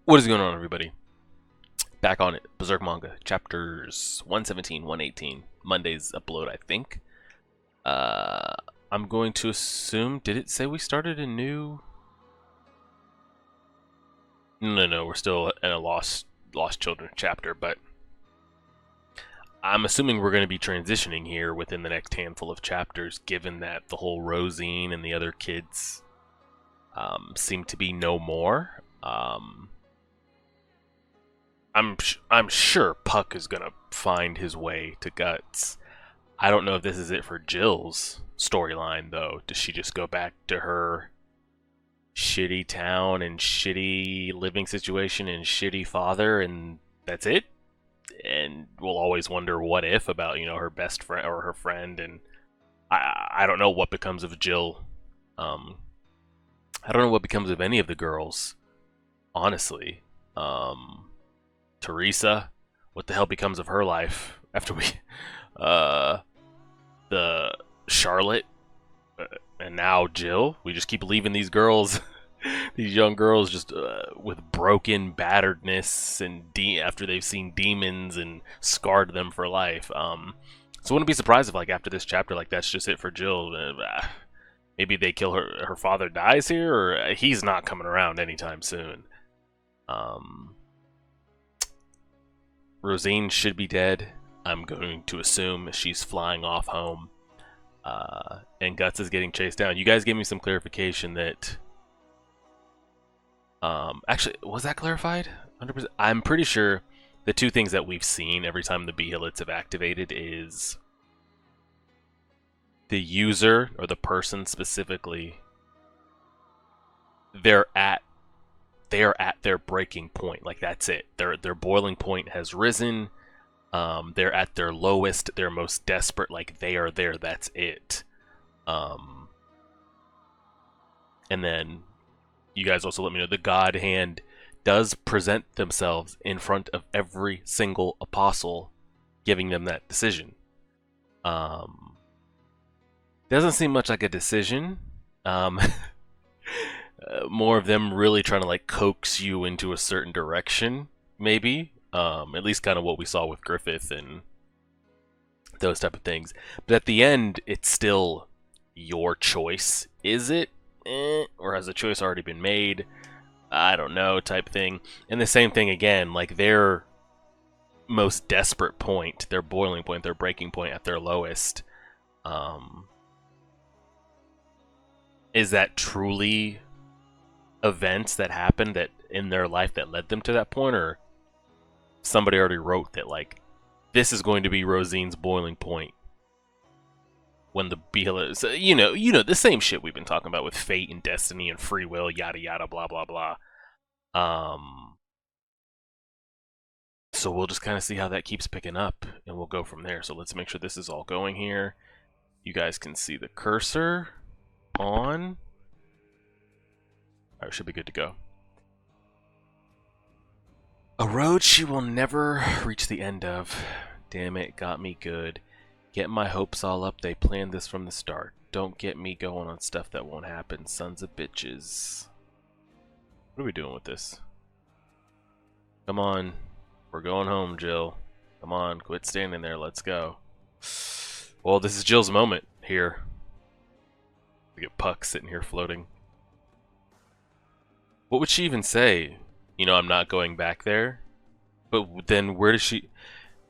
What is going on, everybody? Back on it. Berserk Manga, chapters 117, 118. Monday's upload, I think. Uh, I'm going to assume. Did it say we started a new? No, we're still in a Lost Children chapter, but I'm assuming we're going to be transitioning here within the next handful of chapters, given that the whole Rosine and the other kids seem to be no more. I'm sure Puck is gonna find his way to Guts. I don't know if this is it for Jill's storyline though. Does she just go back to her shitty town and shitty living situation and shitty father and that's it? And we'll always wonder what if about, her best friend or her friend, and I don't know what becomes of Jill. I don't know what becomes of any of the girls, honestly. Teresa, what the hell becomes of her life after we, the Charlotte, and now Jill? We just keep leaving these girls, these young girls, just with broken batteredness and after they've seen demons and scarred them for life. So I wouldn't be surprised if, like, after this chapter, like, that's just it for Jill. Maybe they kill her. Her father dies here, or he's not coming around anytime soon. Rosine should be dead. I'm going to assume she's flying off home. And Guts is getting chased down. You guys gave me some clarification that... actually, was that clarified? 100%? I'm pretty sure the two things that we've seen every time the Behelits have activated is... the user, or the person specifically, they are at their breaking point. Like, that's it. Their boiling point has risen. They're at their lowest, their most desperate. Like, they are there. That's it. And then you guys also let me know the God Hand does present themselves in front of every single apostle, giving them that decision. Doesn't seem much like a decision. More of them really trying to, like, coax you into a certain direction, maybe. At least kind of what we saw with Griffith and those type of things. But at the end, it's still your choice. Is it? Or has the choice already been made? I don't know, type thing. And the same thing again, like, their most desperate point, their boiling point, their breaking point at their lowest. Is that truly events that happened that in their life that led them to that point, or somebody already wrote that, like, this is going to be Rosine's boiling point when the Behelits, you know the same shit we've been talking about with fate and destiny and free will, yada yada, blah blah blah. So we'll just kind of see how that keeps picking up, and we'll go from there. So let's make sure this is all going here. You guys can see the cursor on. Alright, should be good to go. A road she will never reach the end of. Damn it, got me good. Get my hopes all up, they planned this from the start. Don't get me going on stuff that won't happen, sons of bitches. What are we doing with this? Come on. We're going home, Jill. Come on, quit standing there, let's go. Well, this is Jill's moment here. We get Puck sitting here floating. What would she even say? I'm not going back there. But then where does she...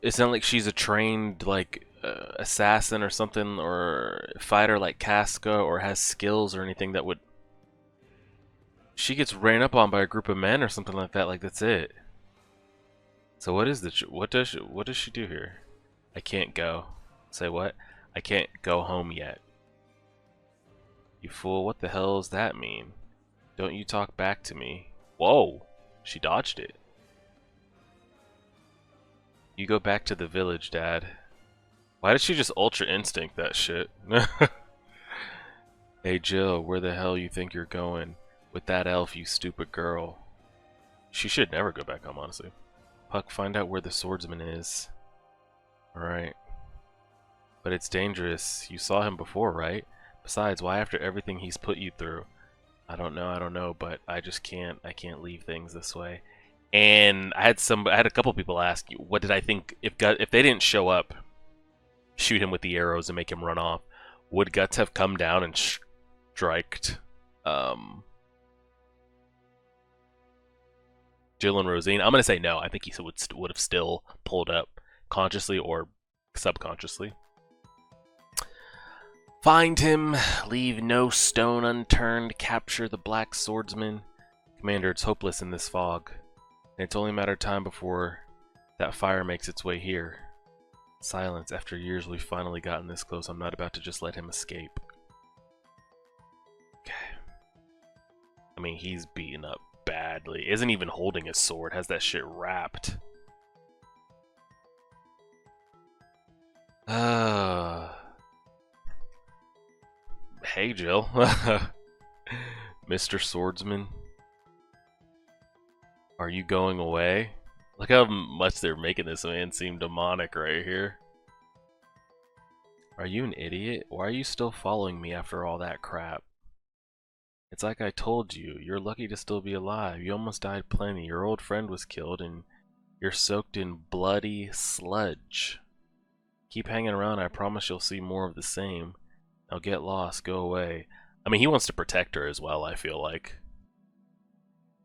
It's not like she's a trained, like, assassin or something, or fighter like Casca, or has skills or anything that would... She gets ran up on by a group of men or something like that, like, that's it. So what is what does she do here? I can't go. Say what? I can't go home yet. You fool, what the hell does that mean? Don't you talk back to me. Whoa, she dodged it. You go back to the village, Dad. Why did she just Ultra Instinct that shit? Hey Jill, where the hell you think you're going? With that elf, you stupid girl. She should never go back home, honestly. Puck, find out where the swordsman is. Alright. But it's dangerous. You saw him before, right? Besides, why after everything he's put you through? I don't know, but I just can't leave things this way. And I had a couple people ask, what did I think if they didn't show up, shoot him with the arrows and make him run off, would Guts have come down and striked Jill and Rosine? I'm gonna say no. I think he would have still pulled up consciously or subconsciously. Find him, leave no stone unturned, capture the black swordsman. Commander, it's hopeless in this fog. And it's only a matter of time before that fire makes its way here. Silence. After years, we've finally gotten this close. I'm not about to just let him escape. Okay. I mean, he's beaten up badly. Isn't even holding his sword. Has that shit wrapped. Hey, Jill. Mr. Swordsman. Are you going away? Look how much they're making this man seem demonic right here. Are you an idiot? Why are you still following me after all that crap? It's like I told you, you're lucky to still be alive. You almost died plenty. Your old friend was killed and you're soaked in bloody sludge. Keep hanging around, I promise you'll see more of the same. Now get lost, go away. I mean, he wants to protect her as well, I feel like.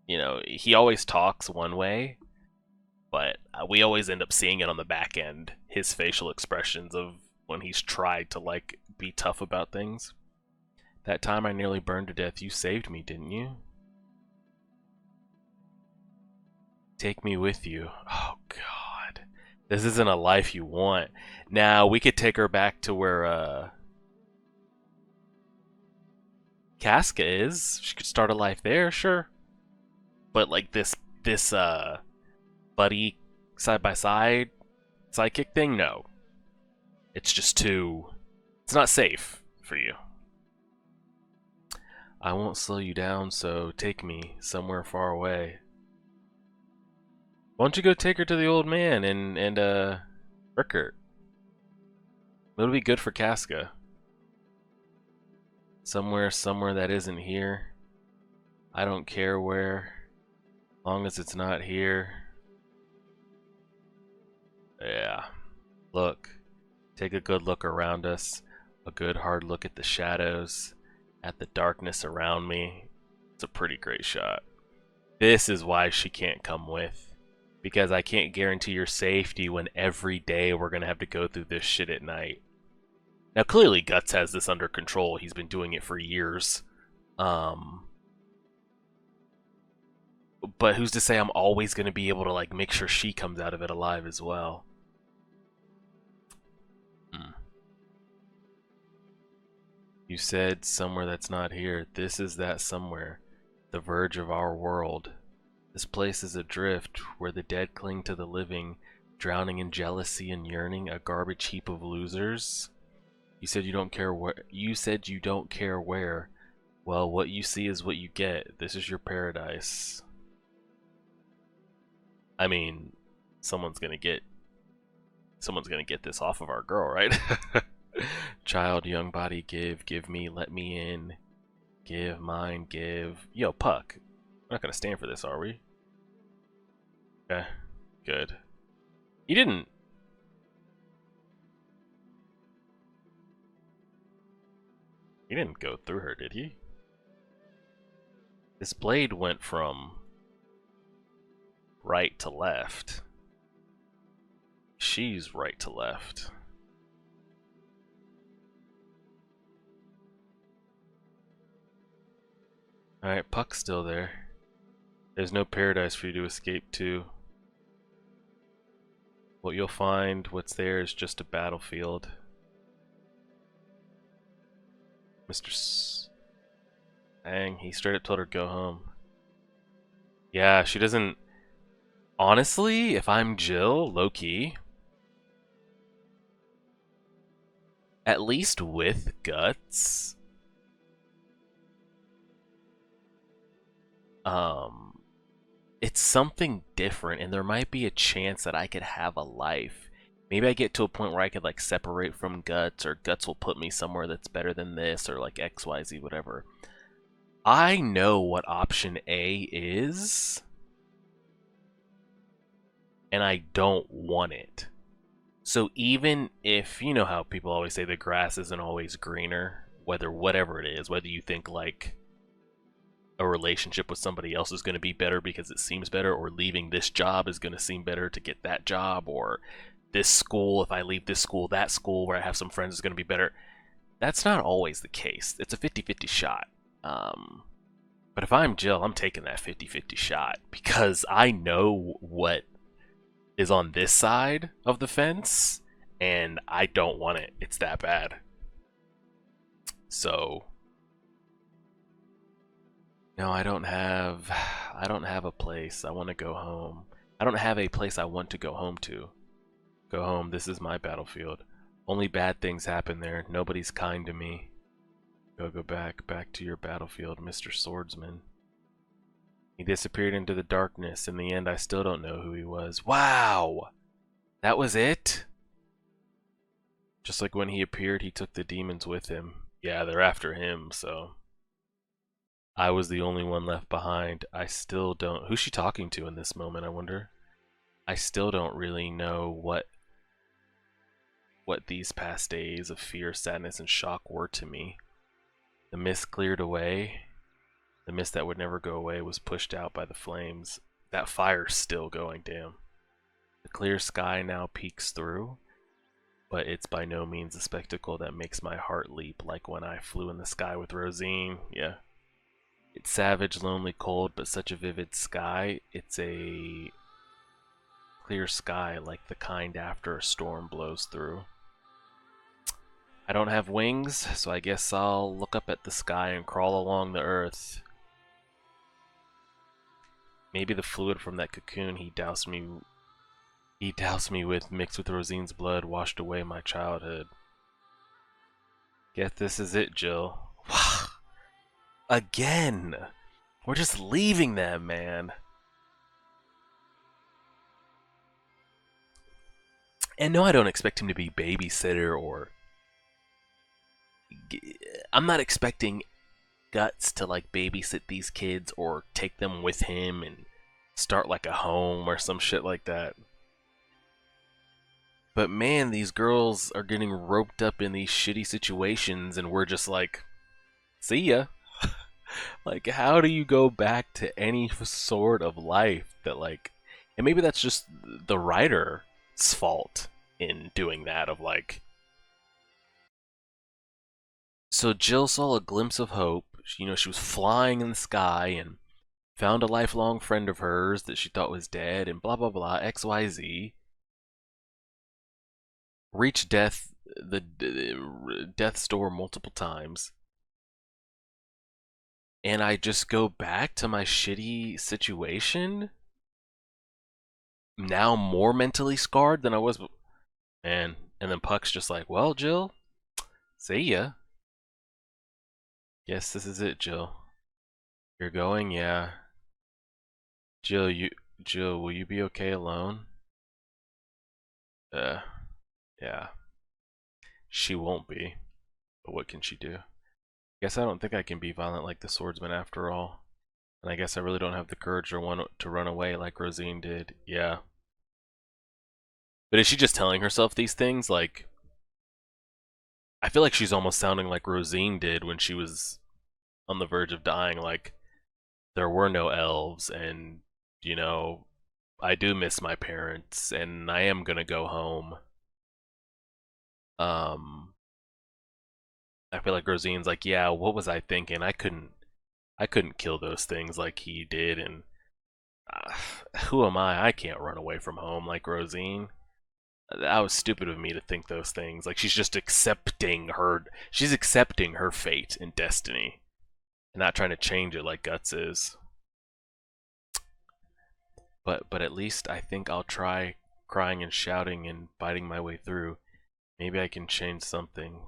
You know, he always talks one way, but we always end up seeing it on the back end, his facial expressions of when he's tried to, like, be tough about things. That time I nearly burned to death, you saved me, didn't you? Take me with you. Oh, God. This isn't a life you want. Now, we could take her back to where, Casca is. She could start a life there, sure. But, like, this buddy side-by-side sidekick thing, no. It's just too... It's not safe for you. I won't slow you down, so take me somewhere far away. Why don't you go take her to the old man and Rickert? It'll be good for Casca. Somewhere that isn't here. I don't care where. Long as it's not here. Yeah. Look. Take a good look around us. A good hard look at the shadows. At the darkness around me. It's a pretty great shot. This is why she can't come with. Because I can't guarantee your safety when every day we're going to have to go through this shit at night. Now clearly Guts has this under control. He's been doing it for years. But who's to say I'm always going to be able to, like, make sure she comes out of it alive as well? You said somewhere that's not here. This is that somewhere. The verge of our world. This place is adrift, where the dead cling to the living, drowning in jealousy and yearning, a garbage heap of losers. You said you don't care where. You said you don't care where. Well, what you see is what you get. This is your paradise. I mean, someone's gonna get this off of our girl, right? Child, young body, give me, let me in. Give, mine, give. Yo, Puck. We're not gonna stand for this, are we? Okay, good. He didn't. He didn't go through her, did he? This blade went from right to left. She's right to left. Alright, Puck's still there. There's no paradise for you to escape to. What you'll find, what's there, is just a battlefield. Mr. Dang, he straight up told her go home. Yeah, she doesn't... Honestly, if I'm Jill, low-key, at least with Guts, it's something different, and there might be a chance that I could have a life. Maybe I get to a point where I could, like, separate from Guts, or Guts will put me somewhere that's better than this, or like XYZ, whatever. I know what option A is. and I don't want it. So even if, you know how people always say the grass isn't always greener, whatever it is, whether you think like a relationship with somebody else is going to be better because it seems better, or leaving this job is going to seem better to get that job, or this school, if I leave this school, that school where I have some friends is going to be better. That's not always the case. It's a 50-50 shot. But if I'm Jill, I'm taking that 50-50 shot because I know what is on this side of the fence, and I don't want it. It's that bad. So, no, I don't have a place. I want to go home. I don't have a place I want to go home to. Go home. This is my battlefield. Only bad things happen there. Nobody's kind to me. Go back to your battlefield, Mr. Swordsman. He disappeared into the darkness. In the end, I still don't know who he was. Wow! That was it? Just like when he appeared, he took the demons with him. Yeah, they're after him, so... I was the only one left behind. I still don't... Who's she talking to in this moment, I wonder? I still don't really know what these past days of fear, sadness, and shock were to me. The mist cleared away. The mist that would never go away was pushed out by the flames. That fire's still going, damn. The clear sky now peeks through, but it's by no means a spectacle that makes my heart leap like when I flew in the sky with Rosine. Yeah. It's savage, lonely, cold, but such a vivid sky. It's a clear sky like the kind after a storm blows through. I don't have wings, so I guess I'll look up at the sky and crawl along the earth. Maybe the fluid from that cocoon he doused me with, mixed with Rosine's blood, washed away my childhood. Guess this is it, Jill. Again! We're just leaving them, man. And no, I don't expect him to be babysitter or... I'm not expecting Guts to like babysit these kids or take them with him and start like a home or some shit like that. But man, these girls are getting roped up in these shitty situations and we're just like, see ya. Like, how do you go back to any sort of life that like, and maybe that's just the writer's fault in doing that of like, so Jill saw a glimpse of hope. You know, she was flying in the sky and found a lifelong friend of hers that she thought was dead and blah blah blah, XYZ. Reached death's door multiple times. And I just go back to my shitty situation? Now more mentally scarred than I was. Man, and then Puck's just like, well, Jill, see ya. Yes, this is it, Jill. You're going? Yeah. Jill, will you be okay alone? Yeah. She won't be. But what can she do? Guess I don't think I can be violent like the swordsman after all. And I guess I really don't have the courage to run away like Rosine did. Yeah. But is she just telling herself these things? Like, I feel like she's almost sounding like Rosine did when she was on the verge of dying. Like, there were no elves, and, you know, I do miss my parents, and I am gonna go home. I feel like Rosine's like, yeah, what was I thinking? I couldn't kill those things like he did, and uh, who am I? I can't run away from home like Rosine. That was stupid of me to think those things. Like she's accepting her fate and destiny, and not trying to change it like Guts is. But at least I think I'll try crying and shouting and biting my way through. Maybe I can change something.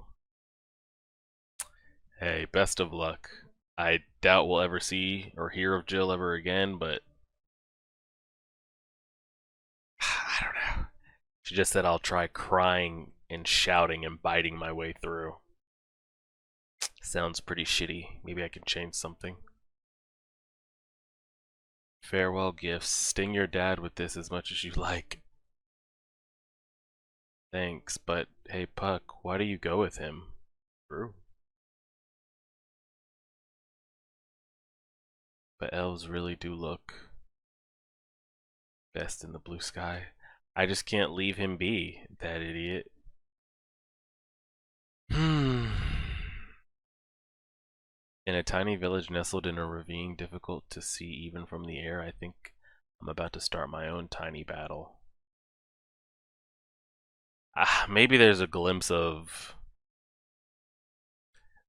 Hey, best of luck. I doubt we'll ever see or hear of Jill ever again, but I don't know. She just said I'll try crying and shouting and biting my way through. Sounds pretty shitty. Maybe I can change something. Farewell gifts. Sting your dad with this as much as you like. Thanks, but hey Puck, why do you go with him? True. But elves really do look best in the blue sky. I just can't leave him be, that idiot. In a tiny village nestled in a ravine difficult to see even from the air, I think I'm about to start my own tiny battle. Maybe there's a glimpse of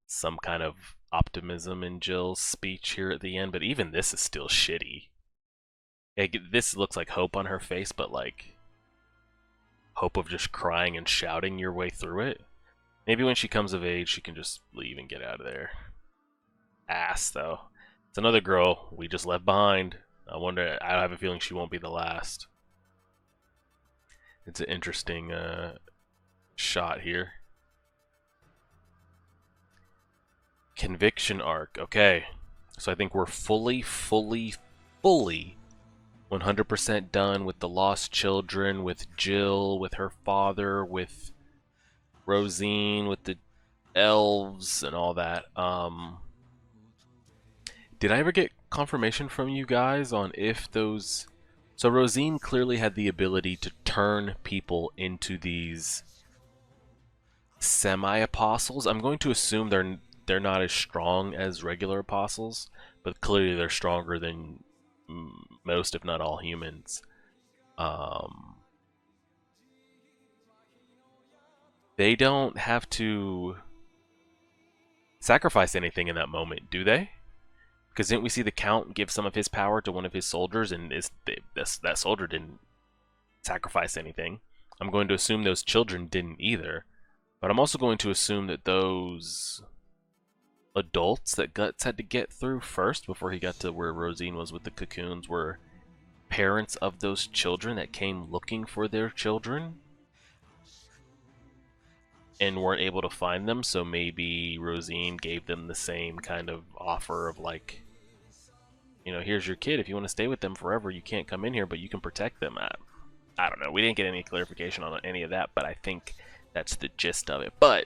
some kind of optimism in Jill's speech here at the end, but even this is still shitty. This looks like hope on her face, but like hope of just crying and shouting your way through it. Maybe when she comes of age, she can just leave and get out of there. Ass, though. It's another girl we just left behind. I wonder, I have a feeling she won't be the last. It's an interesting shot here. Conviction arc. Okay. So I think we're fully 100% done with the lost children, with Jill, with her father, with Rosine, with the elves and all that. Did I ever get confirmation from you guys on if those... So Rosine clearly had the ability to turn people into these semi-apostles. I'm going to assume they're not as strong as regular apostles, but clearly they're stronger than most, if not all, humans. They don't have to sacrifice anything in that moment, do they? Because didn't we see the Count give some of his power to one of his soldiers, and that soldier didn't sacrifice anything? I'm going to assume those children didn't either, but I'm also going to assume that those adults that Guts had to get through first before he got to where Rosine was with the cocoons were parents of those children that came looking for their children and weren't able to find them, so maybe Rosine gave them the same kind of offer of like, you know, here's your kid. If you want to stay with them forever, you can't come in here, but you can protect them. I don't know. We didn't get any clarification on any of that, but I think that's the gist of it. But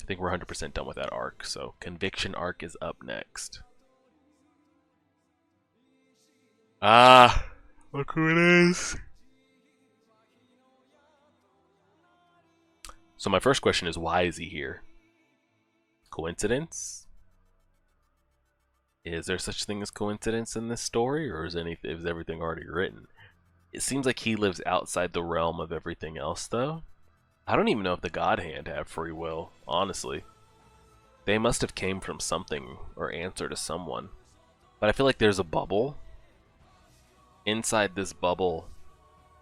I think we're 100% done with that arc, so Conviction arc is up next. Look who it is. So my first question is, why is he here? Coincidence? Is there such thing as coincidence in this story, or is everything already written? It seems like he lives outside the realm of everything else, though. I don't even know if the God Hand have free will, honestly. They must have came from something or answer to someone. But I feel like there's a bubble. Inside this bubble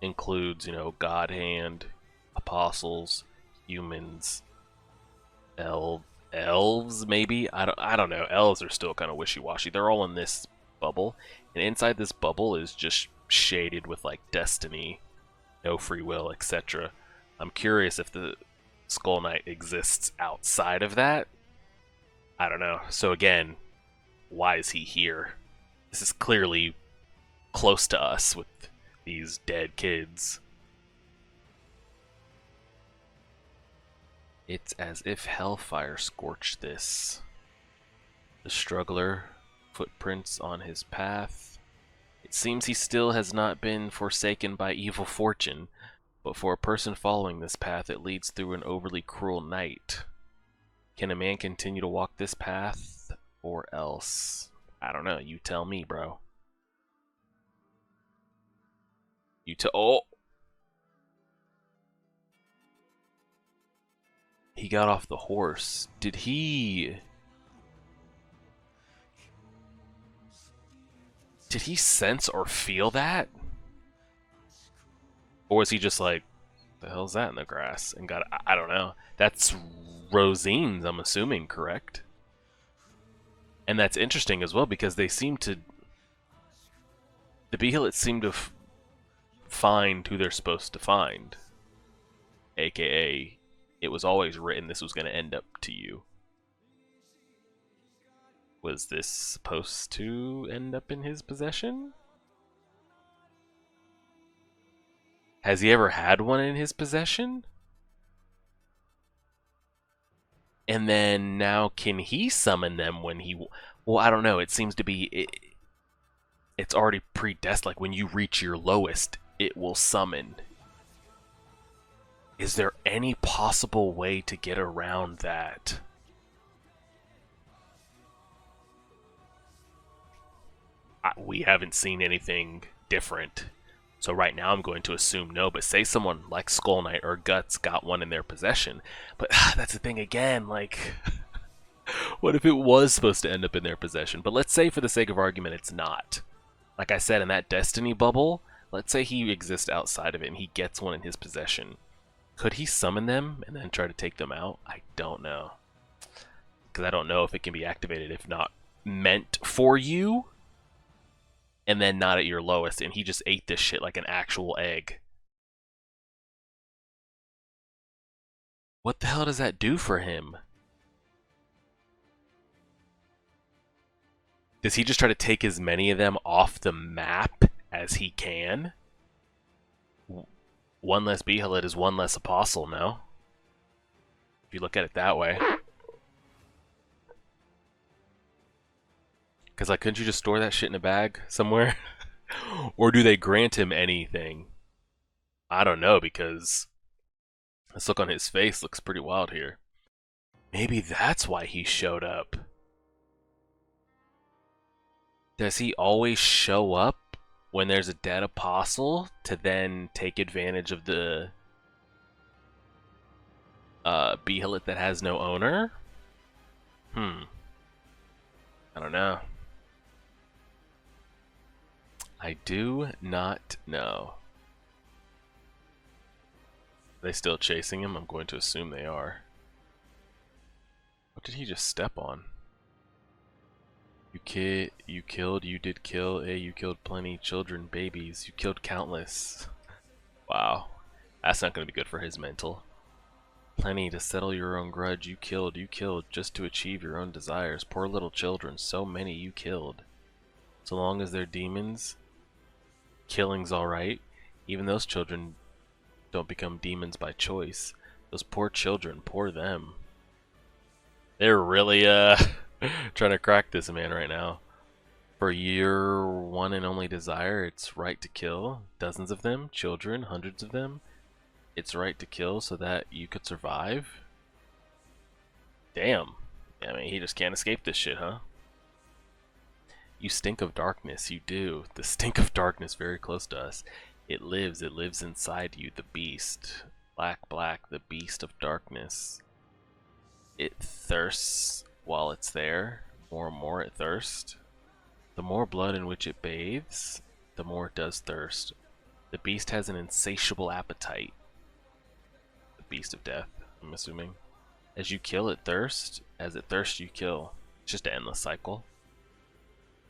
includes, you know, God Hand, apostles, humans, elves maybe. I don't know. Elves are still kind of wishy-washy. They're all in this bubble, and inside this bubble is just shaded with like destiny, no free will, etc. I'm curious if the Skull Knight exists outside of that. I don't know. So again, why is he here? This is clearly close to us with these dead kids. It's as if hellfire scorched this. The struggler, footprints on his path. It seems he still has not been forsaken by evil fortune, but for a person following this path, it leads through an overly cruel night. Can a man continue to walk this path, or else? I don't know. You tell me, bro. Oh! He got off the horse. Did he sense or feel that? Or was he just like, the hell's that in the grass? And got, I don't know. That's Rosine's, I'm assuming, correct? And that's interesting as well because they seem to, the Behelits seem to find who they're supposed to find. AKA, it was always written this was going to end up to you. Was this supposed to end up in his possession? Has he ever had one in his possession? And then now, can he summon them when he? Well, I don't know. It seems to be it's already predestined. Like when you reach your lowest, it will summon. Is there any possible way to get around that? We haven't seen anything different. So right now I'm going to assume no, but say someone like Skull Knight or Guts got one in their possession. But that's the thing again, like, what if it was supposed to end up in their possession? But let's say for the sake of argument it's not. Like I said, in that Destiny bubble, let's say he exists outside of it and he gets one in his possession. Could he summon them and then try to take them out? I don't know. Because I don't know if it can be activated if not meant for you. And then not at your lowest, and he just ate this shit like an actual egg. What the hell does that do for him? Does he just try to take as many of them off the map as he can? One less Behelit is one less Apostle, no? If you look at it that way. Because, like, couldn't you just store that shit in a bag somewhere? Or do they grant him anything? I don't know, because this look on his face looks pretty wild here. Maybe that's why he showed up. Does he always show up when there's a dead apostle to then take advantage of the Behelit that has no owner? I don't know. I do not know. Are they still chasing him? I'm going to assume they are. What did he just step on? You killed, you did kill, you killed plenty, children, babies, you killed countless. Wow. That's not going to be good for his mental. Plenty to settle your own grudge, you killed, just to achieve your own desires. Poor little children, so many you killed. So long as they're demons, killing's alright. Even those children don't become demons by choice. Those poor children, poor them. They're really trying to crack this man right now. For your one and only desire, it's right to kill dozens of them, children, hundreds of them. It's right to kill so that you could survive. Damn. I mean, he just can't escape this shit, huh? You stink of darkness, you do. The stink of darkness very close to us. It lives inside you, the beast. Black, the beast of darkness. It thirsts while it's there. More and more it thirsts. The more blood in which it bathes, the more it does thirst. The beast has an insatiable appetite. The beast of death, I'm assuming. As you kill, it thirsts. As it thirsts, you kill. It's just an endless cycle.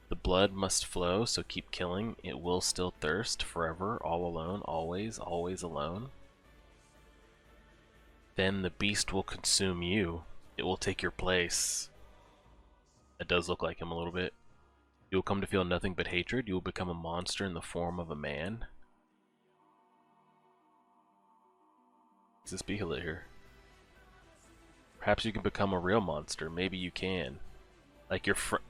The blood must flow, so keep killing. It will still thirst forever, all alone, always, always alone. Then the beast will consume you. It will take your place. It does look like him a little bit. You will come to feel nothing but hatred. You will become a monster in the form of a man. Is this Behelit here? Perhaps you can become a real monster. Maybe you can. Like your friend.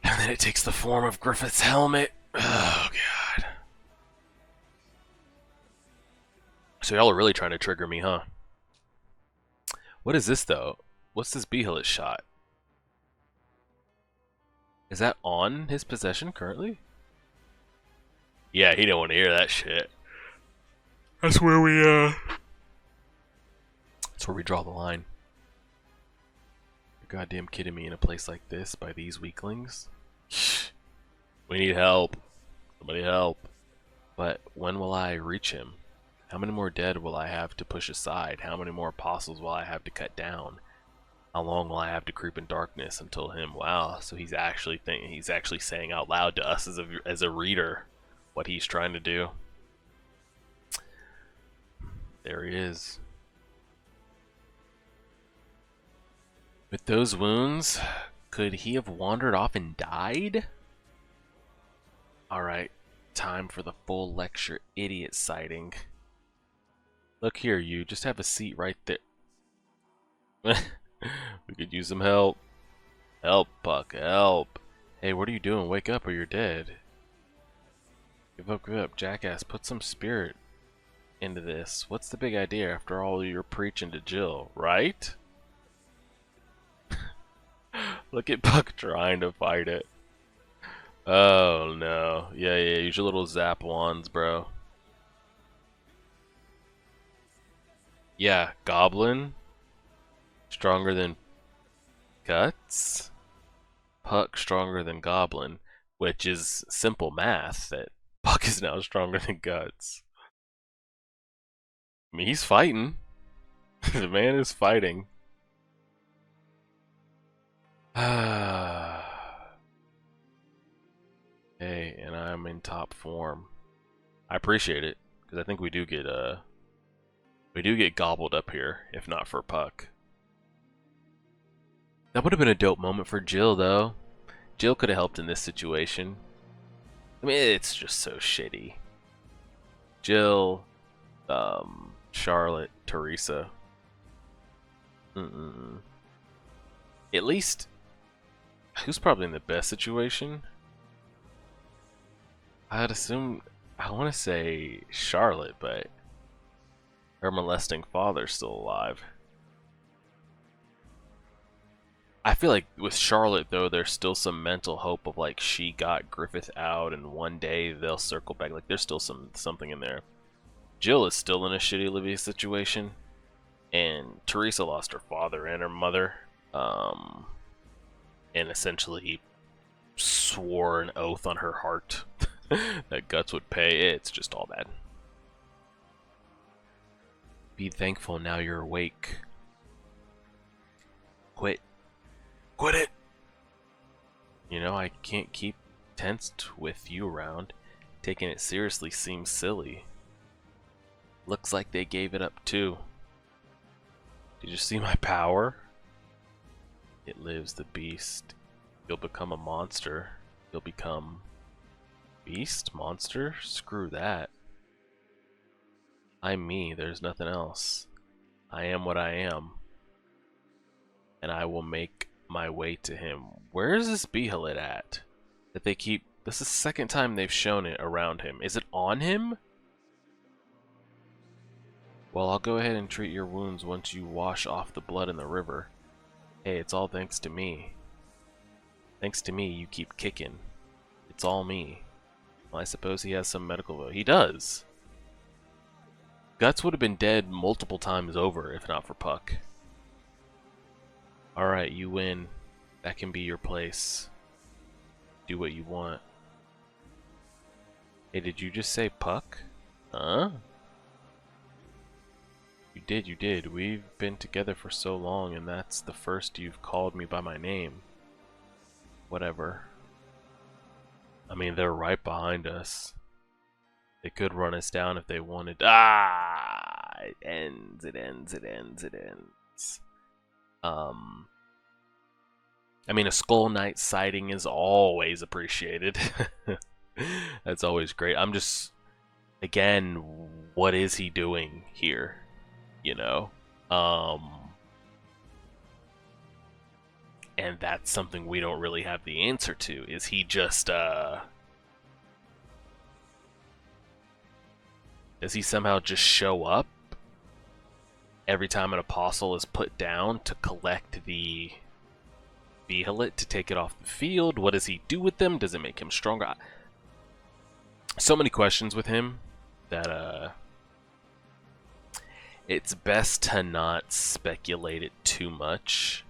And then it takes the form of Griffith's helmet. Oh, God. So y'all are really trying to trigger me, huh? What is this, though? What's this Behelit shot? Is that on his possession currently? Yeah, he didn't want to hear that shit. That's where we, That's where we draw the line. You're goddamn kidding me in a place like this by these weaklings? We need help. Somebody help. But when will I reach him? How many more dead will I have to push aside? How many more apostles will I have to cut down? How long will I have to creep in darkness until him? Wow, so he's actually saying out loud to us as a reader what he's trying to do. There he is. With those wounds, could he have wandered off and died? Alright, time for the full lecture idiot sighting. Look here, you. Just have a seat right there. We could use some help. Help, Puck, help. Hey, what are you doing? Wake up or you're dead. Give up, jackass. Put some spirit into this. What's the big idea after all you're preaching to Jill, right? Look at Puck trying to fight it. Oh no. Yeah, use your little zap wands, bro. Yeah, Goblin. Stronger than Guts. Puck stronger than Goblin, which is simple math that Puck is now stronger than Guts. I mean, he's fighting. The man is fighting. Hey, and I'm in top form. I appreciate it because I think we do get gobbled up here if not for Puck. That would have been a dope moment for Jill, though. Jill could have helped in this situation. I mean, it's just so shitty. Jill, Charlotte, Teresa. At least, who's probably in the best situation? I'd assume, I want to say Charlotte, but her molesting father's still alive. I feel like with Charlotte, though, there's still some mental hope of like she got Griffith out and one day they'll circle back. Like there's still something in there. Jill is still in a shitty Olivia situation, and Teresa lost her father and her mother, and essentially swore an oath on her heart that Guts would pay. It's just all bad. Be thankful now you're awake. Quit it! You know, I can't keep tensed with you around. Taking it seriously seems silly. Looks like they gave it up too. Did you see my power? It lives the beast. You'll become a monster. You'll become... Beast? Monster? Screw that. I'm me, there's nothing else. I am what I am. And I will make my way to him. Where is this Behelit at? That they keep... This is the second time they've shown it around him. Is it on him? Well, I'll go ahead and treat your wounds once you wash off the blood in the river. Hey, it's all thanks to me. Thanks to me, you keep kicking. It's all me. Well, I suppose he has some medical... He does! Guts would have been dead multiple times over if not for Puck. Alright, you win. That can be your place. Do what you want. Hey, did you just say Puck? Huh? You did. We've been together for so long, and that's the first you've called me by my name. Whatever. I mean, they're right behind us. They could run us down if they wanted. Ah! It ends. I mean, a Skull Knight sighting is always appreciated. That's always great. I'm just... Again, what is he doing here? You know? And that's something we don't really have the answer to. Is he just, does he somehow just show up every time an apostle is put down to collect the Behelit to take it off the field? What does he do with them? Does it make him stronger? So many questions with him that, it's best to not speculate it too much,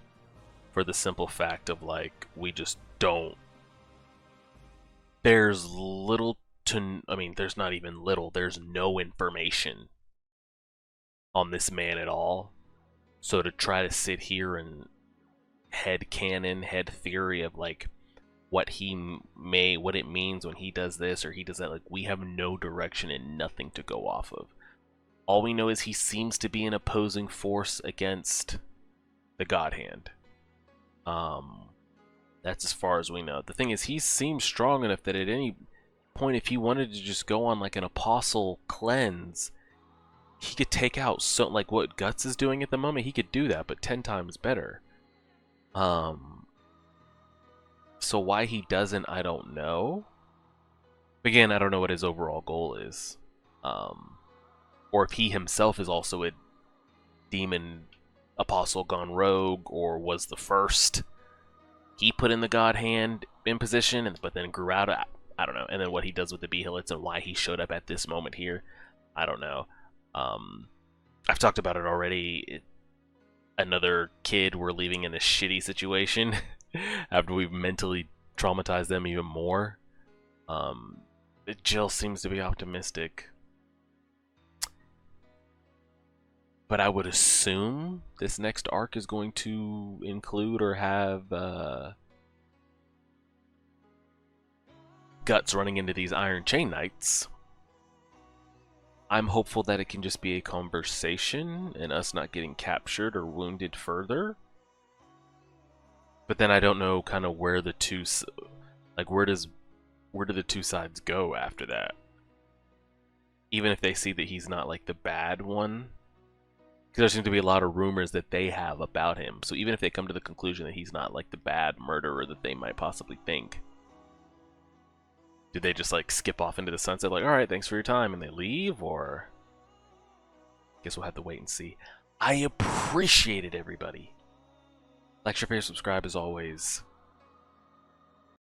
for the simple fact of, like, we just don't... There's little to... I mean, there's not even little. There's no information on this man at all. So to try to sit here and head theory of, like, what it means when he does this or he does that, like, we have no direction and nothing to go off of. All we know is he seems to be an opposing force against the God Hand. That's as far as we know. The thing is, he seems strong enough that at any point, if he wanted to just go on like an apostle cleanse, he could take out so like what Guts is doing at the moment. He could do that, but 10 times better. So why he doesn't, I don't know. Again, I don't know what his overall goal is. Or if he himself is also a demon apostle gone rogue, or was the first. He put in the God Hand in position, but then grew out. I don't know. And then what he does with the Behelits and why he showed up at this moment here, I don't know. I've talked about it already. Another kid we're leaving in a shitty situation after we've mentally traumatized them even more. Jill seems to be optimistic. But I would assume this next arc is going to include or have Guts running into these Iron Chain Knights. I'm hopeful that it can just be a conversation and us not getting captured or wounded further. But then I don't know kind of where the two, like where do the two sides go after that? Even if they see that he's not like the bad one. Because there seems to be a lot of rumors that they have about him. So even if they come to the conclusion that he's not like the bad murderer that they might possibly think, do they just like skip off into the sunset like, alright, thanks for your time, and they leave? Or guess we'll have to wait and see. I appreciate it, everybody. Like, share, subscribe as always.